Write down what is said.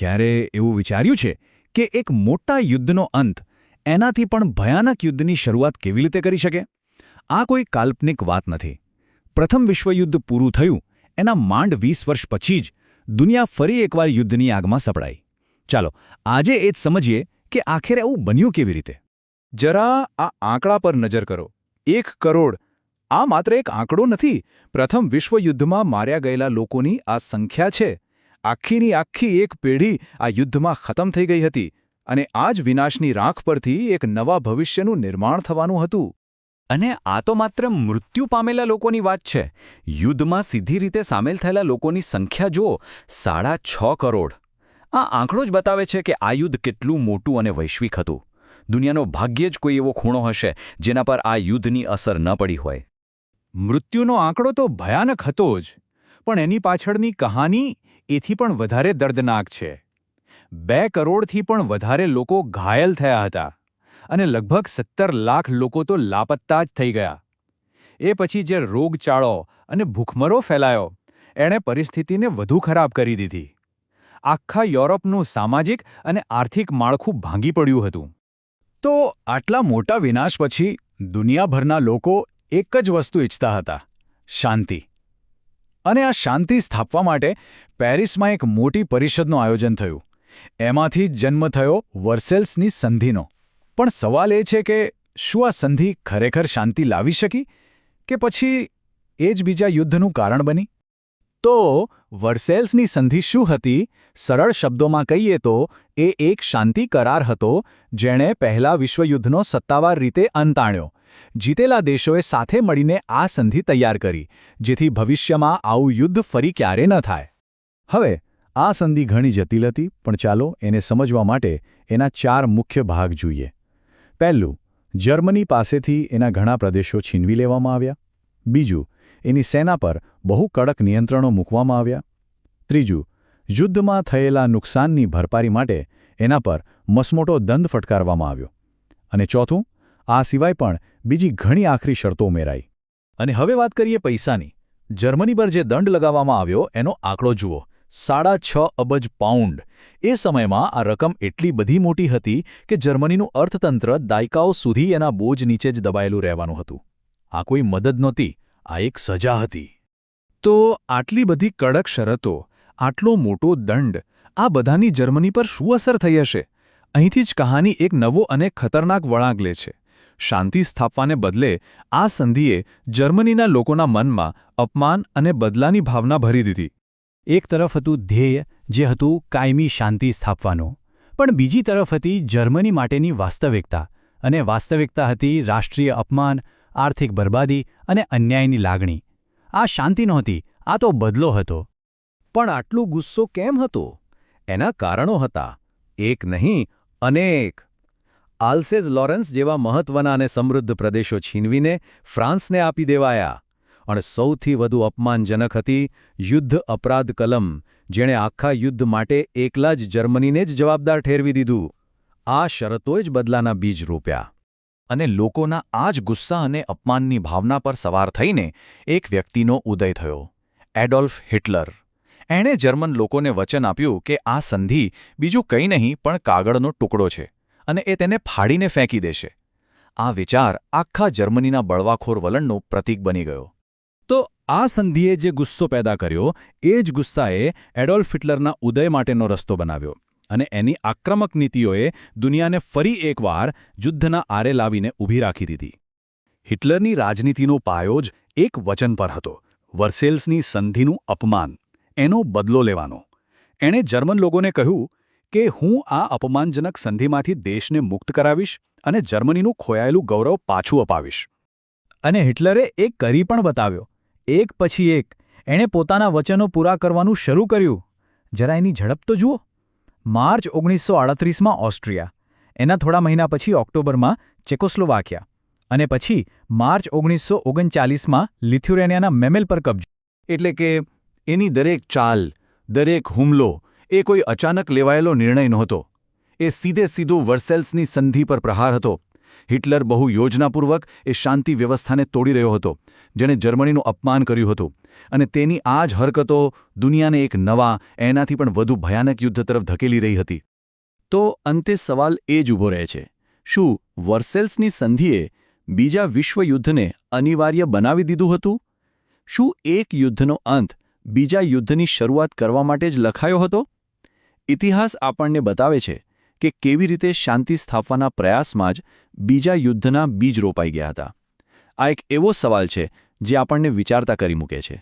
ક્યારે એવું વિચાર્યું છે કે એક મોટા યુદ્ધનો અંત એનાથી પણ ભયાનક યુદ્ધની શરૂઆત કેવી રીતે કરી શકે? આ કોઈ કાલ્પનિક વાત નથી. પ્રથમ વિશ્વયુદ્ધ પૂરું થયું એના માંડ 20 વર્ષ પછી જ દુનિયા ફરી એકવાર યુદ્ધની આગમાં સપડાઈ. ચાલો આજે એ જ સમજીએ કે આખરે આવું બન્યું કેવી રીતે. જરા આ આંકડા પર નજર કરો. 1 કરોડ. આ માત્ર એક આંકડો નથી. પ્રથમ વિશ્વયુદ્ધમાં માર્યા ગયેલા લોકોની આ સંખ્યા છે. આખીની આખી એક પેઢી આ યુદ્ધમાં ખતમ થઈ ગઈ હતી અને આ જ વિનાશની રાખ પરથી એક નવા ભવિષ્યનું નિર્માણ થવાનું હતું. અને આ તો માત્ર મૃત્યુ પામેલા લોકોની વાત છે. યુદ્ધમાં સીધી રીતે સામેલ થયેલા લોકોની સંખ્યા જુઓ, 6.5 કરોડ. આ આંકડો જ બતાવે છે કે આ યુદ્ધ કેટલું મોટું અને વૈશ્વિક હતું. દુનિયાનો ભાગ્યે જ કોઈ એવો ખૂણો હશે જેના પર આ યુદ્ધની અસર ન પડી હોય. મૃત્યુનો આંકડો તો ભયાનક હતો જ, પણ એની પાછળની કહાની એથી પણ વધારે દર્દનાક છે. 2 કરોડથી પણ વધારે લોકો ઘાયલ થયા હતા અને લગભગ 17 લાખ લોકો તો લાપત્તા જ થઈ ગયા. એ પછી જે રોગચાળો અને ભૂખમરો ફેલાયો એણે પરિસ્થિતિને વધુ ખરાબ કરી દીધી. આખા યુરોપનું સામાજિક અને આર્થિક માળખું ભાંગી પડ્યું હતું. તો આટલા મોટા વિનાશ પછી દુનિયાભરના લોકો એક જ વસ્તુ ઈચ્છતા હતા: શાંતિ. અને આ શાંતિ સ્થાપવા માટે પેરિસમાં એક મોટી પરિષદનું આયોજન થયું. એમાંથી જ જન્મ થયો વર્સેલ્સની સંધિનો. પણ સવાલ એ છે કે શું આ સંધિ ખરેખર શાંતિ લાવી શકી કે પછી એ જ બીજા યુદ્ધનું કારણ બની? તો વર્સેલ્સની સંધિ શું હતી? સરળ શબ્દોમાં કહીએ તો એ એક શાંતિ કરાર હતો જેણે પહેલા વિશ્વયુદ્ધનો સત્તાવાર રીતે અંત આણ્યો. જીતેલા દેશોએ સાથે મળીને આ સંધિ તૈયાર કરી, જેથી ભવિષ્યમાં આવું યુદ્ધ ફરી ક્યારે ન થાય. હવે આ સંધિ ઘણી જટિલ હતી, પણ ચાલો એને સમજવા માટે એના 4 મુખ્ય ભાગ જોઈએ. પહેલું, જર્મની પાસેથી એના ઘણા પ્રદેશો છીનવી લેવામાં આવ્યા. બીજું, એની સેના પર બહુ કડક નિયંત્રણો મૂકવામાં આવ્યા. ત્રીજું, યુદ્ધમાં થયેલા નુકસાનની ભરપાઈ માટે એના પર મસમોટો દંડ ફટકારવામાં આવ્યો. અને ચોથું, આ સિવાય પણ બીજી ઘણી આખરી શરતો ઉમેરાઈ. અને હવે વાત કરીએ પૈસાની. જર્મની પર જે દંડ લગાવવામાં આવ્યો એનો આંકડો જુઓ: 6.5 અબજ પાઉન્ડ. એ સમયમાં આ રકમ એટલી બધી મોટી હતી કે જર્મનીનું અર્થતંત્ર દાયકાઓ સુધી એના બોજ નીચે જ દબાયેલું રહેવાનું હતું. આ કોઈ મદદ નહોતી, આ એક સજા હતી. તો આટલી બધી કડક શરતો, આટલો મોટો દંડ, આ બધાની જર્મની પર શું અસર થઈ હશે? અહીંથી જ કહાની એક નવો અને ખતરનાક વળાંક લે છે. શાંતિ સ્થાપવાને બદલે આ સંધિએ જર્મનીના લોકોના મનમાં અપમાન અને બદલાની ભાવના ભરી દીધી. એક તરફ હતું ધ્યેય, જે હતું કાયમી શાંતિ સ્થાપવાનું, પણ બીજી તરફ હતી જર્મની માટેની વાસ્તવિકતા, અને વાસ્તવિકતા હતી રાષ્ટ્રીય અપમાન, આર્થિક બરબાદી અને અન્યાયની લાગણી. આ શાંતિ નહોતી, આ તો બદલો હતો. પણ આટલો ગુસ્સો કેમ હતો? એના કારણો હતા. એક નહીં, અનેક. આલ્સેઝ લોરેન્સ જેવા મહત્વના અને સમૃદ્ધ પ્રદેશો છીનવીને ફ્રાન્સને આપી દેવાયા. અને સૌથી વધુ અપમાનજનક હતી યુદ્ધ અપરાધ કલમ, જેણે આખા યુદ્ધ માટે એકલા જ જર્મનીને જ જવાબદાર ઠેરવી દીધું. આ શરતોએ જ બદલાના બીજ રોપ્યા. અને લોકોના આ જ ગુસ્સા અને અપમાનની ભાવના પર સવાર થઈને એક વ્યક્તિનો ઉદય થયો: એડોલ્ફ હિટલર. એણે જર્મન લોકોને વચન આપ્યું કે આ સંધિ બીજું કંઈ નહીં પણ કાગળનો ટુકડો છે અને એ તેને ફાડીને ફેંકી દેશે. આ વિચાર આખા જર્મનીના બળવાખોર વલણનું પ્રતીક બની ગયો. તો આ સંધિએ જે ગુસ્સો પેદા કર્યો, એ જ ગુસ્સાએ એડોલ્ફ હિટલરના ઉદય માટેનો રસ્તો બનાવ્યો. અને એની આક્રમક નીતિઓએ દુનિયાને ફરી એકવાર યુદ્ધના આરે લાવીને ઊભી રાખી દીધી. હિટલરની રાજનીતિનો પાયો જ એક વચન પર હતો: વર્સેલ્સની સંધિનું અપમાન, એનો બદલો લેવાનો. એણે જર્મન લોકોને કહ્યું કે હું આ અપમાનજનક સંધિમાંથી દેશને મુક્ત કરાવીશ અને જર્મનીનું ખોયાયેલું ગૌરવ પાછું અપાવીશ. અને હિટલરે એક કરી પણ બતાવ્યો. એક પછી એક એણે પોતાના વચનો પૂરા કરવાનું શરૂ કર્યું. જરા એની ઝડપ તો જુઓ. માર્ચ 1938માં ઓસ્ટ્રિયા, એના થોડા મહિના પછી ઓક્ટોબરમાં ચેકોસ્લોવાકિયા, અને પછી માર્ચ 1939માં લિથુએનિયાના મેમેલ પર કબજો. એટલે કે એની દરેક ચાલ, દરેક હુમલો એ કોઈ અચાનક લેવાયેલો નિર્ણય નહોતો. એ સીધું વર્સેલ્સની સંધિ પર પ્રહાર હતો. હિટલર બહુ યોજનાપૂર્વક એ શાંતિ વ્યવસ્થાને તોડી રહ્યો હતો, જેણે જર્મનીનું અપમાન કર્યું હતું, અને તેની આ જ હરકતો દુનિયાને એક નવા, એનાથી પણ વધુ ભયાનક યુદ્ધ તરફ ધકેલી રહી હતી. તો અંતે સવાલ એ જ ઊભો રહે છે, શું વર્સેલ્સની સંધિએ બીજા વિશ્વયુદ્ધને અનિવાર્ય બનાવી દીધું હતું? શું એક યુદ્ધનો અંત બીજા યુદ્ધની શરૂઆત કરવા માટે જ લખાયો હતો? ઇતિહાસ આપણને બતાવે છે કે કેવી રીતે શાંતિ સ્થાપવાના પ્રયાસમાં જ બીજા યુદ્ધના બીજ રોપાઈ ગયા હતા. આ એક એવો સવાલ છે જે આપણને વિચારતા કરી મૂકે છે.